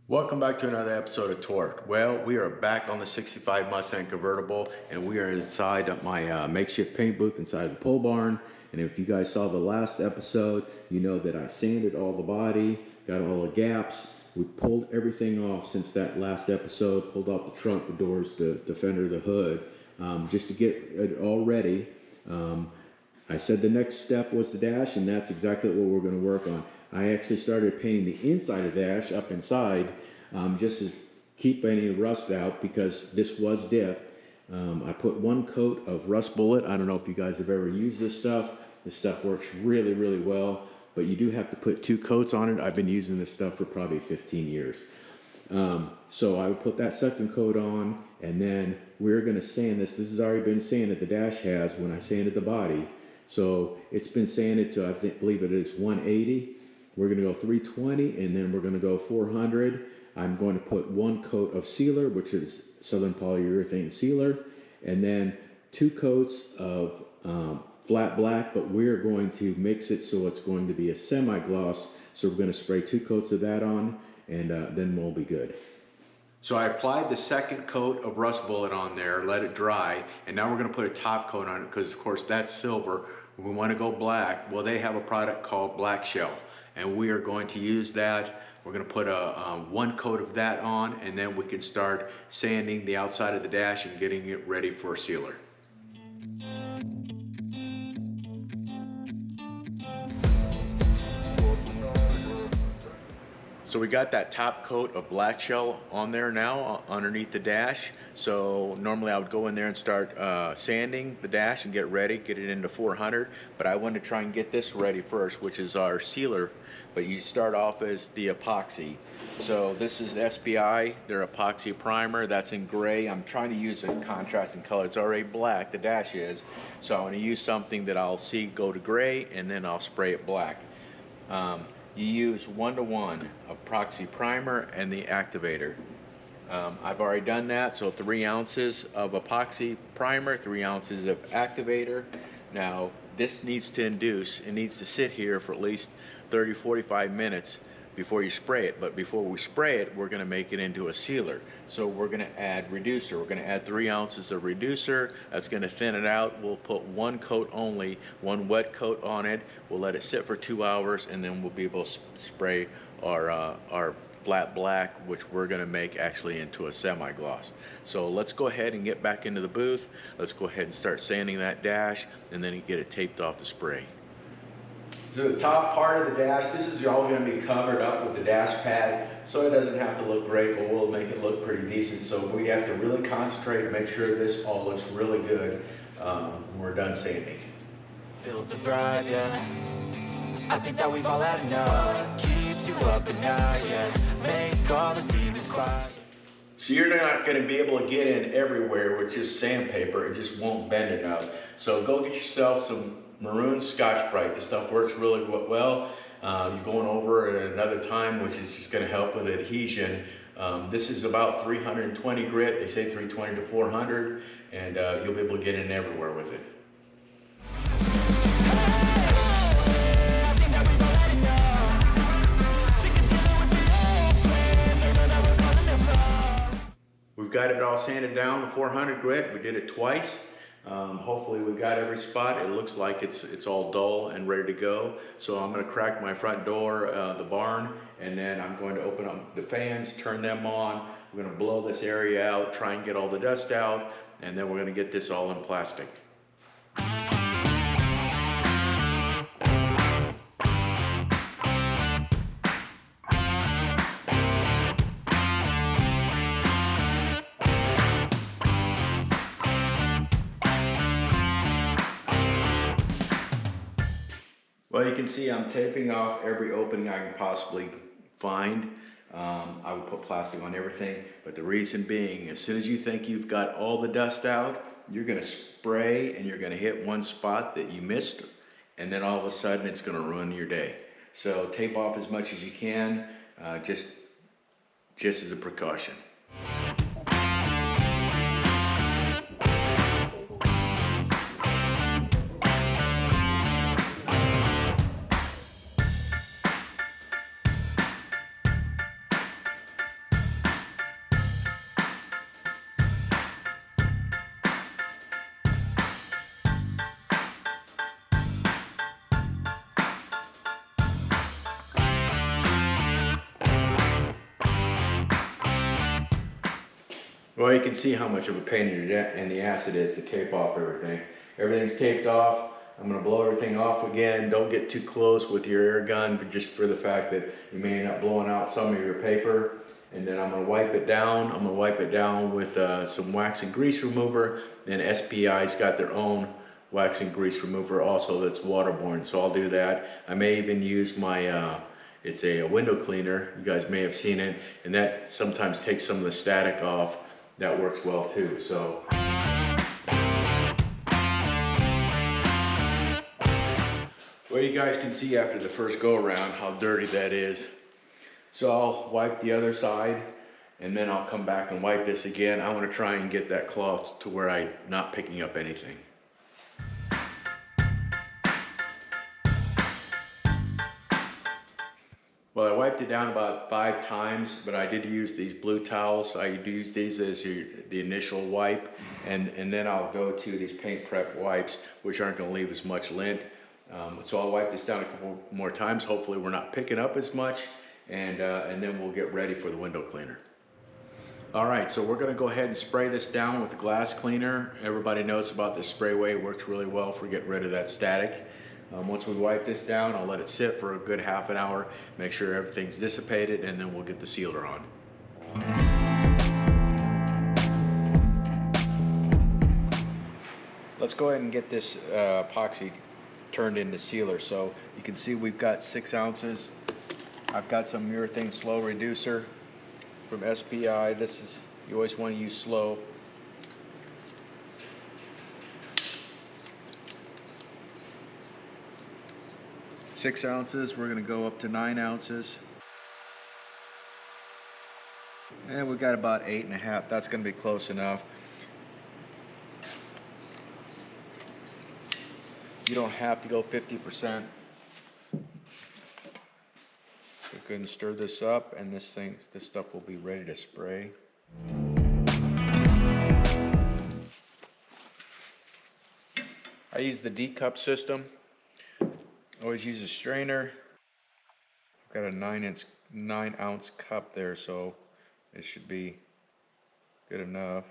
Welcome back to another episode of Torque. Well, we are back on the 65 Mustang convertible, and we are inside of my makeshift paint booth inside of the pole barn. And if you guys saw the last episode, you know that I sanded all the body, got all the gaps. We pulled everything off since that last episode, pulled off the trunk, the doors, the fender, the hood, just to get it all ready. I said the next step was the dash, and that's exactly what we're going to work on. I actually started painting the inside of the dash up inside, just to keep any rust out because this was dipped. I put one coat of rust bullet. I don't know if you guys have ever used this stuff. This stuff works really, really well, but you do have to put 2 coats on it. I've been using this stuff for probably 15 years. So I would put that second coat on, and then we're going to sand this. This has already been sanded, the dash has, when I sanded the body. So it's been sanded to, believe it is 180. We're going to go 320, and then we're going to go 400. I'm going to put 1 coat of sealer, which is Southern Polyurethane sealer, and then 2 coats of flat black, but we're going to mix it so it's going to be a semi-gloss. So we're going to spray 2 coats of that on, and then we'll be good. So I applied the second coat of rust bullet on there, let it dry, and now we're going to put a top coat on it because, of course, that's silver. We want to go black. Well, they have a product called Blackshell, and we are going to use that. We're going to put a 1 coat of that on, and then we can start sanding the outside of the dash and getting it ready for sealer. So we got that top coat of Blackshell on there now underneath the dash. So normally I would go in there and start sanding the dash and get ready, get it into 400. But I wanted to try and get this ready first, which is our sealer. But you start off as the epoxy. So this is SPI, their epoxy primer. That's in gray. I'm trying to use a contrasting color. It's already black, the dash is. So I'm going to use something that I'll see go to gray, and then I'll spray it black. You use 1-to-1 epoxy primer and the activator. I've already done that, so 3 ounces of epoxy primer, 3 ounces of activator. Now this needs to induce, it needs to sit here for at least 30-45 minutes before you spray it. But before we spray it, we're going to make it into a sealer. So we're going to add reducer. We're going to add 3 ounces of reducer. That's going to thin it out. We'll put 1 coat only, 1 wet coat on it. We'll let it sit for 2 hours, and then we'll be able to spray our flat black, which we're going to make actually into a semi-gloss. So let's go ahead and get back into the booth. Let's go ahead and start sanding that dash, and then get it taped off the spray. So the top part of the dash, this is all going to be covered up with the dash pad, so it doesn't have to look great, but we'll make it look pretty decent. So we have to really concentrate and make sure this all looks really good when we're done sanding. Built to thrive, yeah. I think that we've all had enough. Keeps you up at night, yeah. Make all the demons quiet. So you're not going to be able to get in everywhere with just sandpaper. It just won't bend enough. So go get yourself some maroon Scotch-Brite. This stuff works really well. You're going over it at another time, which is just going to help with adhesion. This is about 320 grit. They say 320 to 400, and you'll be able to get in everywhere with it. We've got it all sanded down to 400 grit. We did it twice. Hopefully we got every spot. It looks like it's all dull and ready to go. So I'm going to crack my front door, the barn, and then I'm going to open up the fans, turn them on. We're going to blow this area out, try and get all the dust out, and then we're going to get this all in plastic. Well, you can see I'm taping off every opening I can possibly find. I would put plastic on everything, but the reason being, as soon as you think you've got all the dust out, you're going to spray and you're going to hit one spot that you missed, and then all of a sudden it's going to ruin your day. So tape off as much as you can, just as a precaution. Well, you can see how much of a pain in the ass it is to tape off everything. Everything's taped off. I'm gonna blow everything off again. Don't get too close with your air gun, but just for the fact that you may end up blowing out some of your paper. And then I'm gonna wipe it down. I'm gonna wipe it down with some wax and grease remover. And SPI's got their own wax and grease remover also that's waterborne, so I'll do that. I may even use my, it's a window cleaner. You guys may have seen it, and that sometimes takes some of the static off. That works well too, so. Well, you guys can see after the first go around how dirty that is. So I'll wipe the other side and then I'll come back and wipe this again. I want to try and get that cloth to where I'm not picking up anything. Well, I wiped it down about 5 times, but I did use these blue towels. I use these as the initial wipe, and then I'll go to these paint prep wipes, which aren't going to leave as much lint. So I'll wipe this down a couple more times. Hopefully we're not picking up as much, and then we'll get ready for the window cleaner. All right, so we're going to go ahead and spray this down with the glass cleaner. Everybody knows about this sprayway. It works really well for getting rid of that static. Once we wipe this down, I'll let it sit for a good half an hour, make sure everything's dissipated, and then we'll get the sealer on. Let's go ahead and get this epoxy turned into sealer. So you can see we've got 6 ounces. I've got some urethane slow reducer from SPI. This is, you always want to use slow. Six ounces, we're going to go up to 9 ounces. And we've got about 8.5. That's going to be close enough. You don't have to go 50%. We're going to stir this up, and this stuff will be ready to spray. I use the D-cup system. Always use a strainer. I've got a 9 ounce cup there, so it should be good enough.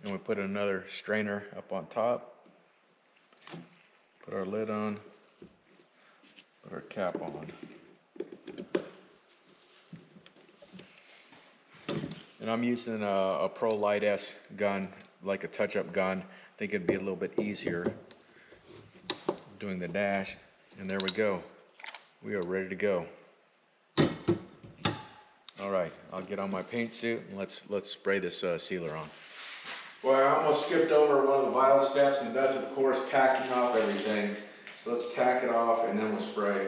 And we put another strainer up on top. Put our lid on. Put our cap on. And I'm using a Pro Light S gun, like a touch-up gun. I think it'd be a little bit easier doing the dash. And there we go. We are ready to go. All right, I'll get on my paint suit and let's spray this sealer on. Well, I almost skipped over one of the vital steps, and that's of course tacking off everything. So let's tack it off and then we'll spray.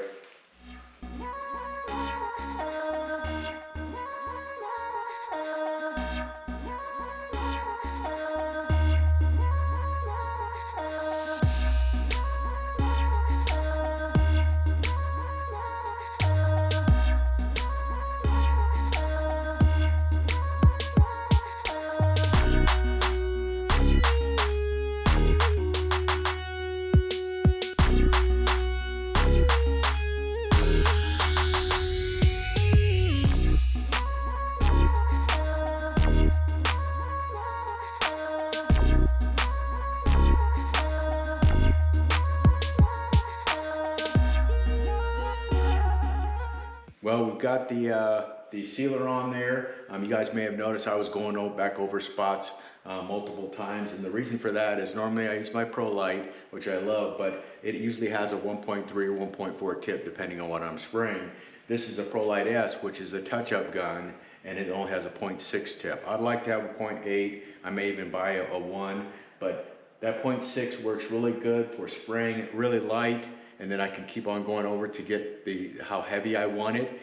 Well, we've got the sealer on there. You guys may have noticed I was going back over spots multiple times, and the reason for that is normally I use my Pro Light, which I love, but it usually has a 1.3 or 1.4 tip depending on what I'm spraying. This is a Pro Light S, which is a touch-up gun, and it only has a 0.6 tip. I'd like to have a 0.8. I may even buy a 1, but that 0.6 works really good for spraying it really light, and then I can keep on going over to get how heavy I want it.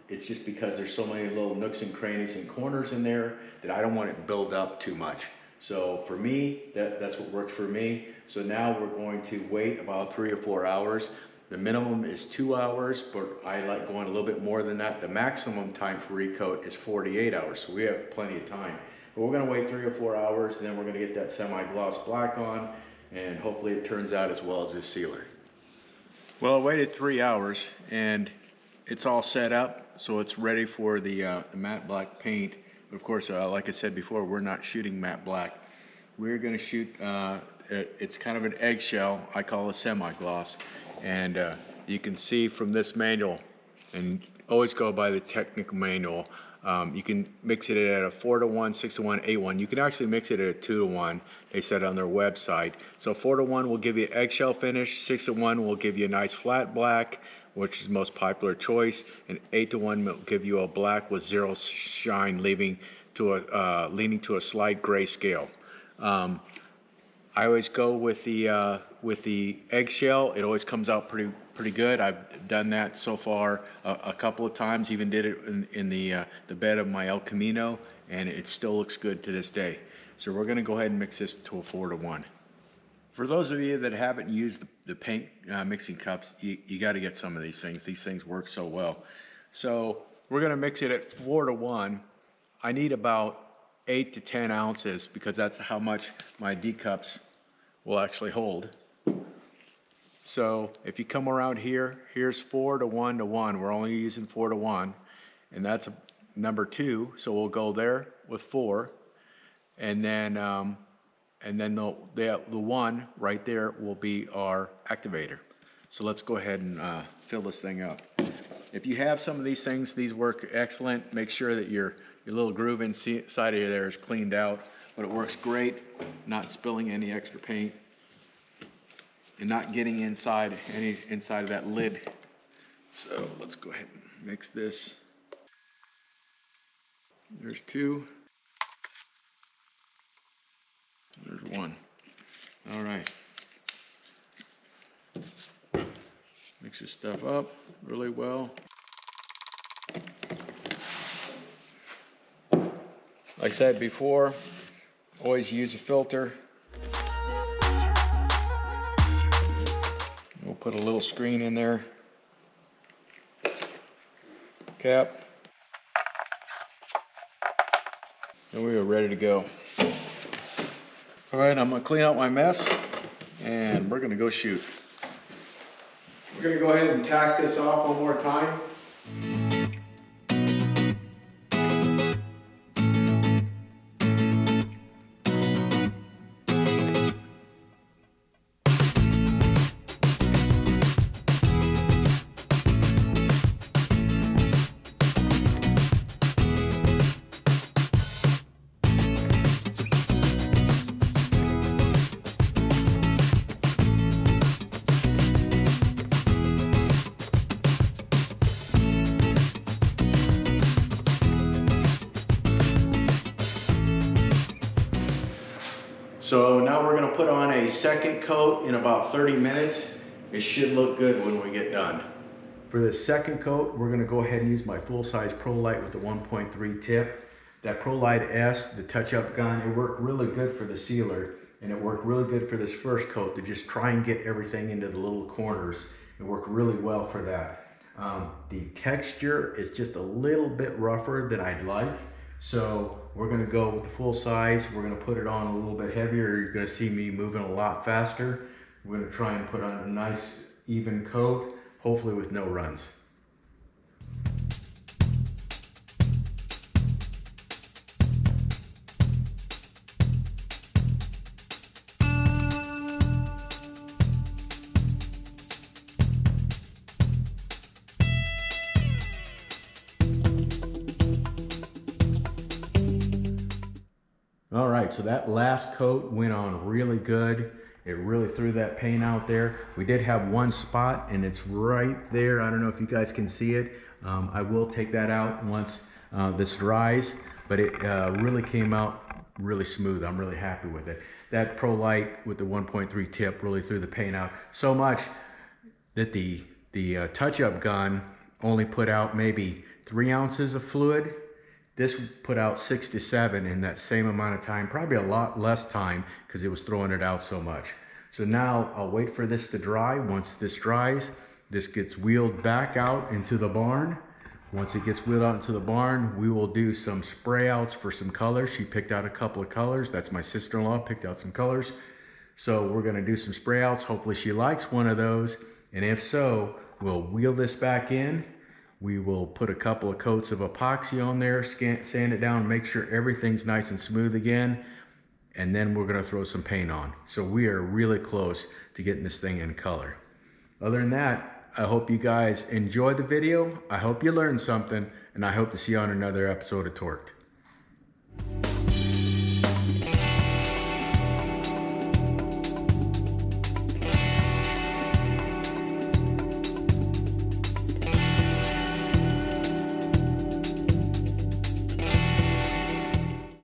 It's just because there's so many little nooks and crannies and corners in there that I don't want it to build up too much. So for me, that's what works for me. So now we're going to wait about 3 or 4 hours. The minimum is 2 hours, but I like going a little bit more than that. The maximum time for recoat is 48 hours, so we have plenty of time. But we're gonna wait 3 or 4 hours, and then we're gonna get that semi-gloss black on, and hopefully it turns out as well as this sealer. Well, I waited 3 hours, and it's all set up, so it's ready for the matte black paint. Of course, like I said before, we're not shooting matte black. We're going to shoot, it's kind of an eggshell, I call it semi-gloss. And you can see from this manual, and always go by the technical manual, you can mix it at a 4-to-1, 6-to-1, 8-1. You can actually mix it at a 2-to-1, they said on their website. So 4-to-1 will give you eggshell finish, 6-to-1 will give you a nice flat black, which is the most popular choice, and 8-to-1 will give you a black with zero shine, leaning to a slight gray scale. I always go with the eggshell. It always comes out pretty good. I've done that so far a couple of times. Even did it in the bed of my El Camino, and it still looks good to this day. So we're going to go ahead and mix this to a 4-to-1. For those of you that haven't used the paint mixing cups, you got to get some of these things. These things work so well. So we're going to mix it at 4-to-1. I need about 8 to 10 ounces because that's how much my D cups will actually hold. So if you come around here, here's 4-to-1 to 1. We're only using 4-to-1, and that's number 2. So we'll go there with 4, and then the 1 right there will be our activator. So let's go ahead and fill this thing up. If you have some of these things, these work excellent. Make sure that your little groove inside of there is cleaned out, but it works great, not spilling any extra paint and not getting inside of that lid. So let's go ahead and mix this. There's 2. There's 1. All right. Mix this stuff up really well. Like I said before, always use a filter. We'll put a little screen in there. Cap. And we are ready to go. All right, I'm gonna clean out my mess and we're gonna go shoot. We're gonna go ahead and tack this off one more time. So now we're going to put on a second coat in about 30 minutes. It should look good when we get done. For the second coat, we're going to go ahead and use my full-size Pro Light with the 1.3 tip. That Pro Light S, the touch-up gun, it worked really good for the sealer, and it worked really good for this first coat to just try and get everything into the little corners. It worked really well for that. The texture is just a little bit rougher than I'd like. So we're going to go with the full size. We're going to put it on a little bit heavier. You're going to see me moving a lot faster. We're going to try and put on a nice even coat, hopefully with no runs. All right, so that last coat went on really good. It really threw that paint out there. We did have one spot and it's right there. I don't know if you guys can see it. I will take that out once this dries, but it really came out really smooth. I'm really happy with it. That Pro Light with the 1.3 tip really threw the paint out so much that the touch-up gun only put out maybe 3 ounces of fluid. This put out 6 to 7 in that same amount of time, probably a lot less time because it was throwing it out so much. So now I'll wait for this to dry. Once this dries, this gets wheeled back out into the barn. Once it gets wheeled out into the barn, we will do some spray outs for some colors. She picked out a couple of colors. That's my sister-in-law, picked out some colors. So we're gonna do some spray outs. Hopefully she likes one of those. And if so, we'll wheel this back in. We will put a couple of coats of epoxy on there, sand it down, make sure everything's nice and smooth again. And then we're gonna throw some paint on. So we are really close to getting this thing in color. Other than that, I hope you guys enjoyed the video. I hope you learned something, and I hope to see you on another episode of Torqued.